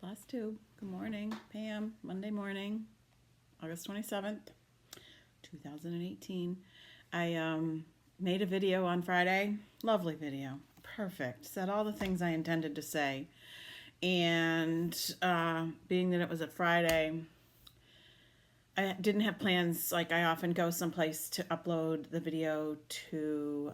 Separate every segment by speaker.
Speaker 1: Flosstube. Good morning, Pam. Monday morning, August 27th, 2018. I made a video on Friday. Lovely video. Perfect. Said all the things I intended to say. And being that it was a Friday, I didn't have plans. Like, I often go someplace to upload the video to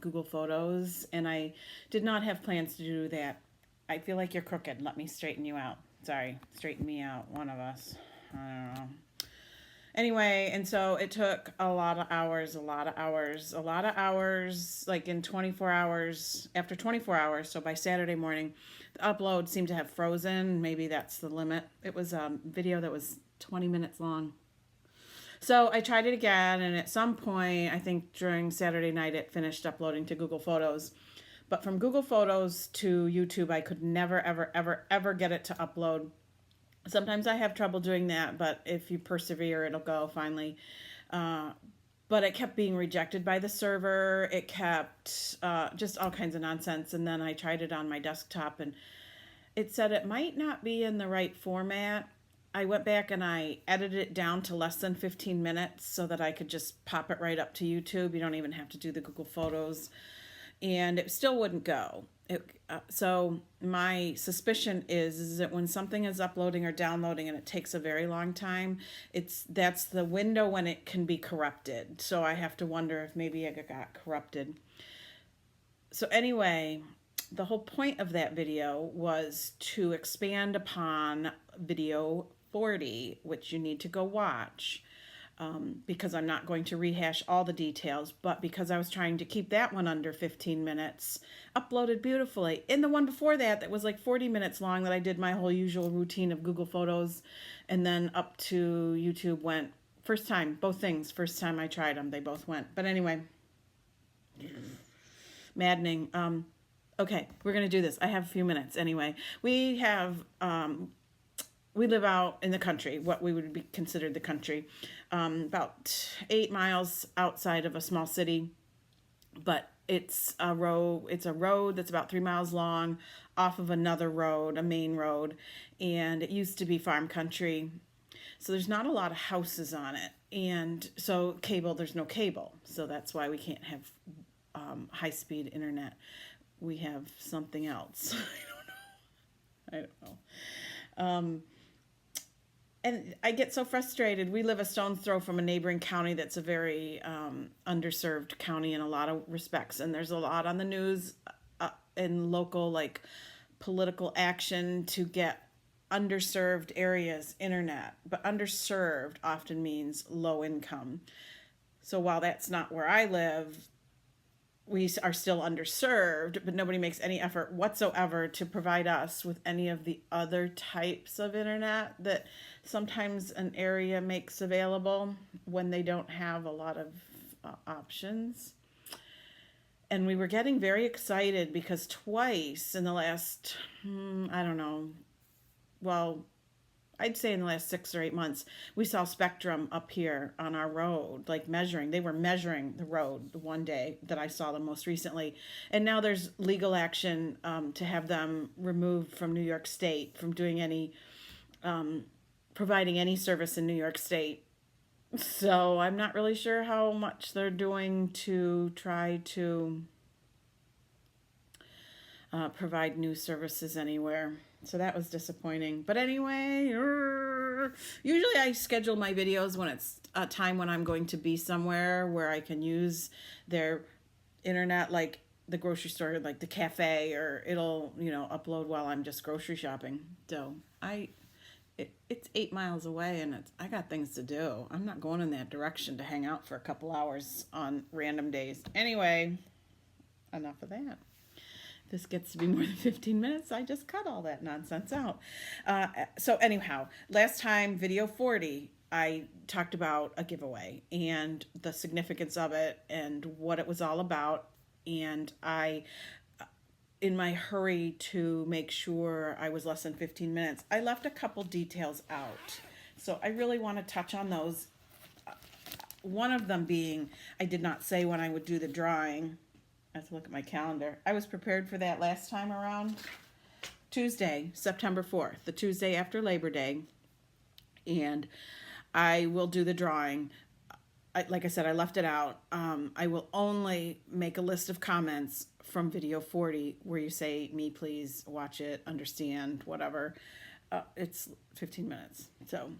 Speaker 1: Google Photos, and I did not have plans to do that. I feel like you're crooked. Let me straighten you out. Sorry, straighten me out, one of us. I don't know. Anyway, and so it took a lot of hours, like in 24 hours, after 24 hours, so by Saturday morning, the upload seemed to have frozen. Maybe that's the limit. It was a video that was 20 minutes long. So I tried it again, and at some point, I think during Saturday night, it finished uploading to Google Photos. But from Google Photos to YouTube, I could never, ever get it to upload. Sometimes I have trouble doing that, but if you persevere, it'll go finally. But it kept being rejected by the server. It kept just all kinds of nonsense. And then I tried it on my desktop, and it said it might not be in the right format. I went back and I edited it down to less than 15 minutes so that I could just pop it right up to YouTube. You don't even have to do the Google Photos. And it still wouldn't go. So my suspicion is that when something is uploading or downloading and it takes a very long time, that's the window when it can be corrupted. So I have to wonder if maybe it got corrupted. So anyway, the whole point of that video was to expand upon video 40, which you need to go watch. Because I'm not going to rehash all the details, but because I was trying to keep that one under 15 minutes, uploaded beautifully. In the one before that, that was like 40 minutes long, that I did my whole usual routine of Google Photos, and then up to YouTube went. First time, both things, first time I tried them, they both went. But anyway, maddening. Okay, we're going to do this. I have a few minutes anyway. We live out in the country, what we would be considered the country, about 8 miles outside of a small city, but it's a road that's about 3 miles long off of another road, a main road, and it used to be farm country, so there's not a lot of houses on it, and so there's no cable, so that's why we can't have high-speed internet. We have something else. I don't know. And I get so frustrated. We live a stone's throw from a neighboring county that's a very underserved county in a lot of respects. And there's a lot on the news in local, like, political action to get underserved areas internet. But underserved often means low income. So while that's not where I live, we are still underserved, but nobody makes any effort whatsoever to provide us with any of the other types of internet that sometimes an area makes available when they don't have a lot of options. And we were getting very excited because twice in the last, I don't know, well, I'd say in the last 6 or 8 months, we saw Spectrum up here on our road, like measuring. They were measuring the road the one day that I saw them most recently. And now there's legal action to have them removed from New York State, from doing any, providing any service in New York State. So I'm not really sure how much they're doing to try to provide new services anywhere. So that was disappointing. But anyway, usually I schedule my videos when it's a time when I'm going to be somewhere where I can use their internet, like the grocery store, like the cafe, or it'll, upload while I'm just grocery shopping. So it's 8 miles away, and I got things to do. I'm not going in that direction to hang out for a couple hours on random days. Anyway, enough of that. This gets to be more than 15 minutes, I just cut all that nonsense out. So anyhow, last time, video 40, I talked about a giveaway and the significance of it and what it was all about. And in my hurry to make sure I was less than 15 minutes, I left a couple details out. So I really want to touch on those. One of them being, I did not say when I would do the drawing. I have to look at my calendar. I was prepared for that last time around. Tuesday, September 4th, the Tuesday after Labor Day, and I will do the drawing. Like I said, I left it out. I will only make a list of comments from video 40 where you say, me, please, watch it, understand, whatever. It's 15 minutes. So,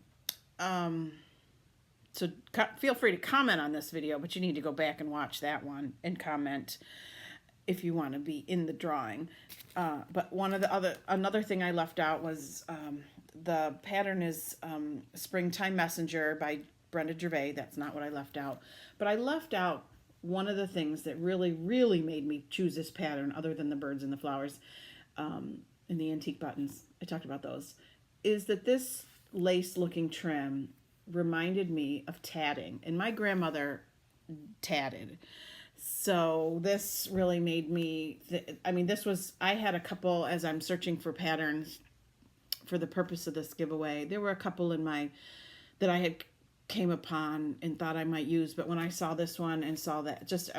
Speaker 1: feel free to comment on this video, but you need to go back and watch that one and comment if you want to be in the drawing. But another thing I left out was the pattern is Springtime Messenger by Brenda Gervais. That's not what I left out. But I left out one of the things that really, really made me choose this pattern, other than the birds and the flowers and the antique buttons. I talked about those. Is that this lace-looking trim reminded me of tatting. And my grandmother tatted. So this really made me, I had a couple, as I'm searching for patterns for the purpose of this giveaway, there were a couple that I had came upon and thought I might use, but when I saw this one and saw that, just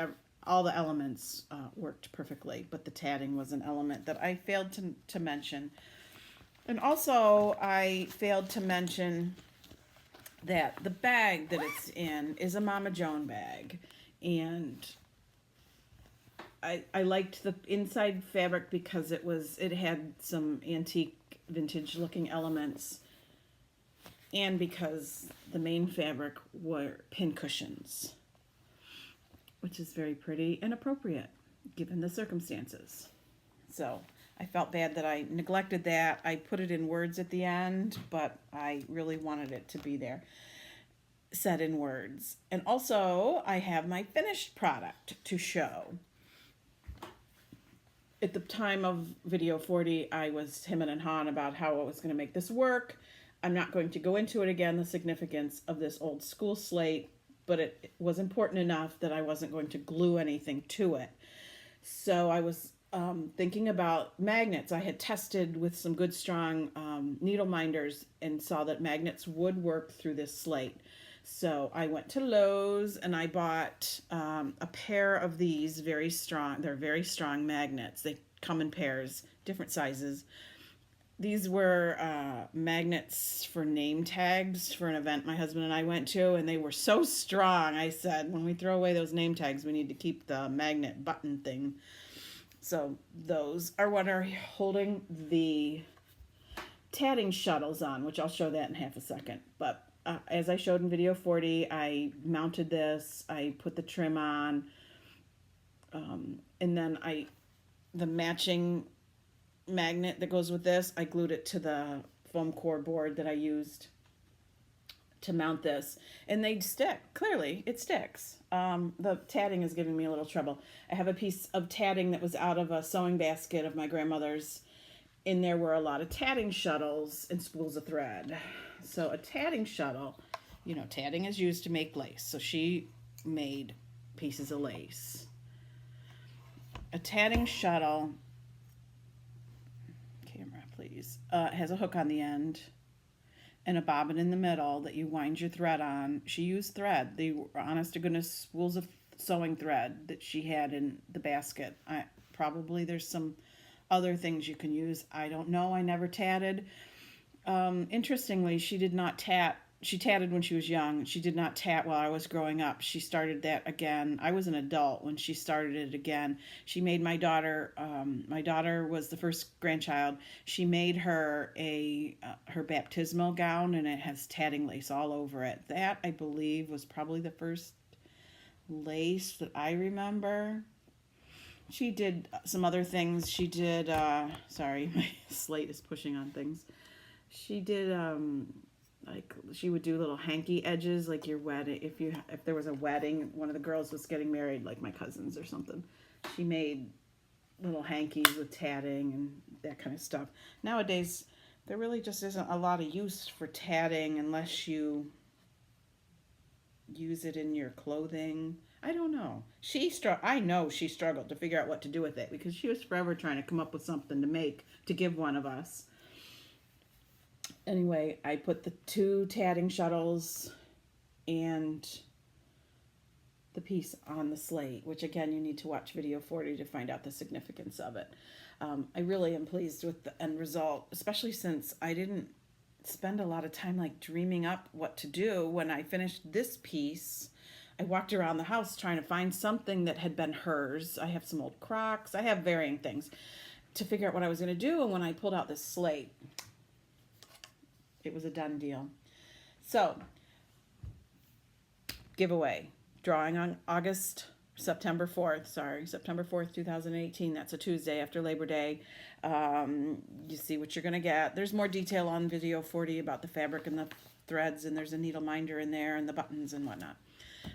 Speaker 1: all the elements worked perfectly, but the tatting was an element that I failed to mention. And also, I failed to mention that the bag that it's in is a Mama Joan bag, and I liked the inside fabric because it had some antique vintage looking elements, and because the main fabric were pin cushions, which is very pretty and appropriate given the circumstances. So I felt bad that I neglected that. I put it in words at the end, but I really wanted it to be there, said in words. And also I have my finished product to show. At the time of video 40, I was hemming and hawing about how I was going to make this work. I'm not going to go into it again, the significance of this old school slate, but it was important enough that I wasn't going to glue anything to it. So I was thinking about magnets. I had tested with some good strong needle minders and saw that magnets would work through this slate. So I went to Lowe's and I bought a pair of these very strong, they're very strong magnets. They come in pairs, different sizes. These were magnets for name tags for an event my husband and I went to, and they were so strong. I said, when we throw away those name tags, we need to keep the magnet button thing. So those are what are holding the tatting shuttles on, which I'll show that in half a second. But as I showed in video 40, I mounted this, I put the trim on, and then the matching magnet that goes with this, I glued it to the foam core board that I used to mount this, and they stick. Clearly it sticks. The tatting is giving me a little trouble. I have a piece of tatting that was out of a sewing basket of my grandmother's. In there were a lot of tatting shuttles and spools of thread. So a tatting shuttle, tatting is used to make lace, so she made pieces of lace. A tatting shuttle, camera please, has a hook on the end and a bobbin in the middle that you wind your thread on. She used thread. They were honest to goodness spools of sewing thread that she had in the basket. Probably there's some other things you can use. I don't know. I never tatted. Interestingly, she did not tat. She tatted when she was young. She did not tat while I was growing up. She started that again. I was an adult when she started it again. She made my daughter was the first grandchild. She made her her baptismal gown, and it has tatting lace all over it. That, I believe, was probably the first lace that I remember. She did some other things. She did, sorry, my slate is pushing on things. She did, she would do little hanky edges, like your wedding. If there was a wedding, one of the girls was getting married, like my cousins or something. She made little hankies with tatting and that kind of stuff. Nowadays, there really just isn't a lot of use for tatting unless you use it in your clothing. I don't know. I know she struggled to figure out what to do with it because she was forever trying to come up with something to give one of us. Anyway, I put the 2 tatting shuttles and the piece on the slate, which again, you need to watch video 40 to find out the significance of it. I really am pleased with the end result, especially since I didn't spend a lot of time like dreaming up what to do. When I finished this piece, I walked around the house trying to find something that had been hers. I have some old Crocs. I have varying things to figure out what I was going to do. And when I pulled out this slate, it was a done deal. So, giveaway, drawing on September 4th, 2018. That's a Tuesday after Labor Day. You see what you're going to get. There's more detail on video 40 about the fabric and the threads, and there's a needle minder in there and the buttons and whatnot.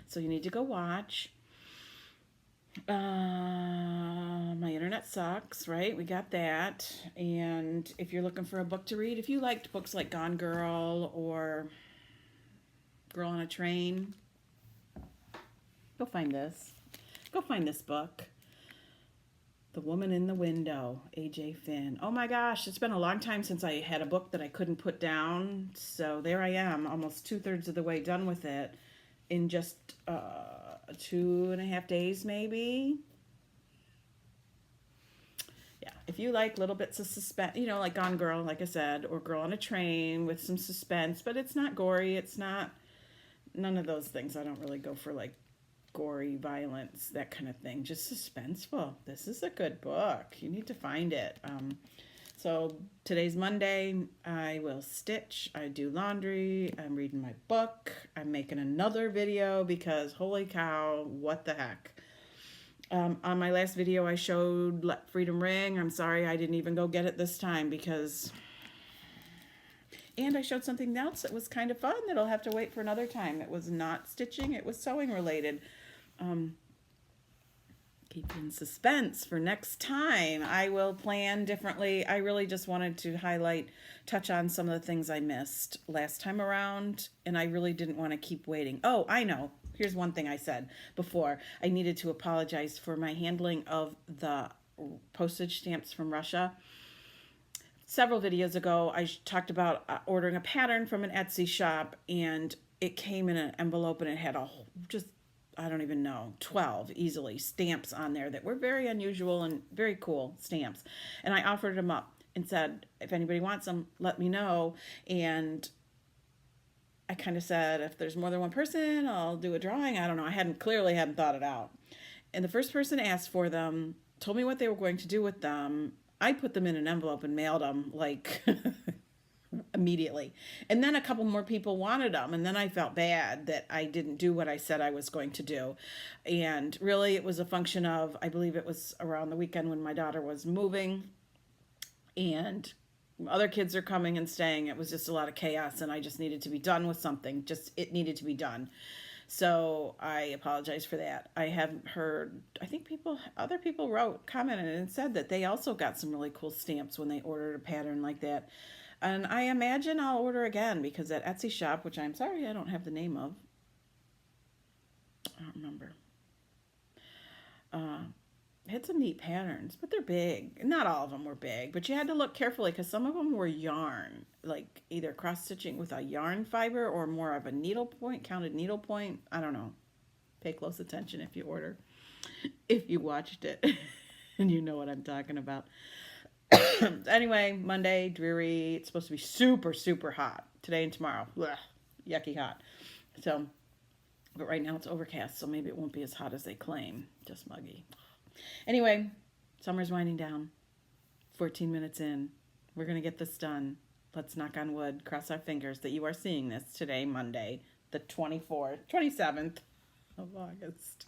Speaker 1: So you need to go watch. My internet sucks, right? We got that. And if you're looking for a book to read, if you liked books like Gone Girl or Girl on a Train, go find this. Go find this book. The Woman in the Window, A.J. Finn. Oh my gosh, it's been a long time since I had a book that I couldn't put down. So there I am, almost 2/3 of the way done with it in just 2.5 days maybe. Yeah, if you like little bits of suspense, you know, like Gone Girl, like I said, or Girl on a Train with some suspense, but it's not gory, it's not, none of those things. I don't really go for like gory violence, that kind of thing, just suspenseful. This is a good book. You need to find it. So today's Monday. I will stitch, I do laundry, I'm reading my book, I'm making another video because holy cow, what the heck. On my last video I showed Let Freedom Ring. I'm sorry I didn't even go get it this time because, and I showed something else that was kind of fun that'll have to wait for another time. It was not stitching, it was sewing related. Keep in suspense for next time. I will plan differently. I really just wanted to touch on some of the things I missed last time around, and I really didn't want to keep waiting. Oh, I know. Here's one thing I said before. I needed to apologize for my handling of the postage stamps from Russia. Several videos ago, I talked about ordering a pattern from an Etsy shop, and it came in an envelope, and it had I don't even know, 12 easily stamps on there that were very unusual and very cool stamps. And I offered them up and said, if anybody wants them, let me know. And I kind of said, if there's more than one person, I'll do a drawing. I don't know. I clearly hadn't thought it out. And the first person asked for them, told me what they were going to do with them. I put them in an envelope and mailed them like immediately. And then a couple more people wanted them. And then I felt bad that I didn't do what I said I was going to do. And really it was a function of, I believe it was around the weekend when my daughter was moving and other kids are coming and staying. It was just a lot of chaos and I just needed to be done with something. It needed to be done. So I apologize for that. I haven't heard, I think other people commented and said that they also got some really cool stamps when they ordered a pattern like that. And I imagine I'll order again because that Etsy shop, which I'm sorry I don't have the name of, I don't remember, had some neat patterns, but they're big. Not all of them were big, but you had to look carefully because some of them were yarn, like either cross-stitching with a yarn fiber or more of a counted needle point. I don't know. Pay close attention if you order, if you watched it and you know what I'm talking about. Anyway, Monday, dreary. It's supposed to be super, super hot today and tomorrow. Blech, yucky hot. So, but right now it's overcast, so maybe it won't be as hot as they claim. Just muggy. Anyway, summer's winding down. 14 minutes in. We're going to get this done. Let's knock on wood. Cross our fingers that you are seeing this today, Monday, the 27th of August.